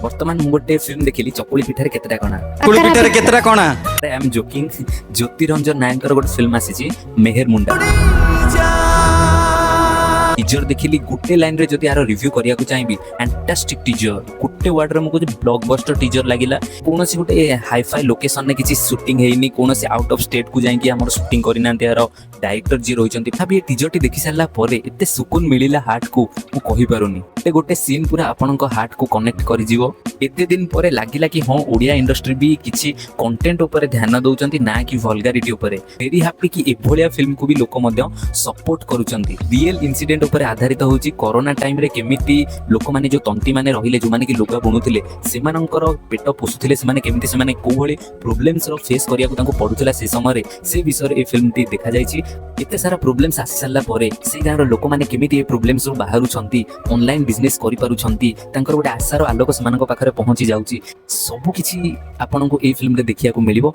ବର୍ତ୍ତମାନ ମୁଁ ଗୋଟେ ଫିଲ୍ମ ଦେଖିଲି ଚକୁଳି ପିଠାରେ କେତେଟା କଣା। ଚକୁଳି ପିଠାରେ କେତେଟା କଣା? I am joking. ଜ୍ୟୋତିରଞ୍ଜନ ନାୟକଙ୍କର ଗୋଟେ ଫିଲ୍ମ ଆସିଛି ମେହେର ମୁଣ୍ଡା। टीजर देखिली गोटे लाइन रे जदि यार रिव्यू करिया को चाहिबी फैंटास्टिक टीजर गोटे वर्ड रे मको ब्लॉकबस्टर टीजर लागिला। कोनोसी गोटे हाई फाई लोकेशन ने किछि शूटिंग हेइनी कोनोसी आउट ऑफ स्टेट को जाई कि हमर शूटिंग करिना यार डायरेक्टर जी रहिचंती भाबी ए टीजर टी देखि सारला परे एते सुकून मिलिला हार्ट को मु कहि पारुनी। ए गोटे सीन पूरा आपनक हार्ट को कनेक्ट करि जीवो। एते दिन परे लागिला कि हां ओडिया इंडस्ट्री भी किछि कंटेंट ऊपर ध्यान दउचंती ना कि वल्गारिटी ऊपर। वेरी हैप्पी कि ए भलिया फिल्म को भी लोक मध्य सपोर्ट करूचंती। रियल इंसिडेंट ऊपर आधारित होची कोरोना टाइम रे केमिति लोक माने जो तंती माने रहिले जो माने कि लुगा बुनुथिले सेमानंकर पेट पोसुथिले सेमाने केमिति सेमाने को भली प्रॉब्लम्स रो फेस करिया को तांको पडुथिला से समय रे से विषय रे ए फिल्म टी देखा जायछि। एते सारा प्रॉब्लम्स आसी सारला परे से गार लोक माने केमिति ए प्रॉब्लम्स रो बाहरु छंती ऑनलाइन बिजनेस करि पारु छंती तांकर गोटे आशार आलोक सेमानक पाखरे पहुंची जाउछि। सब किछि आपनको ए फिल्म रे देखिया को मिलिबो।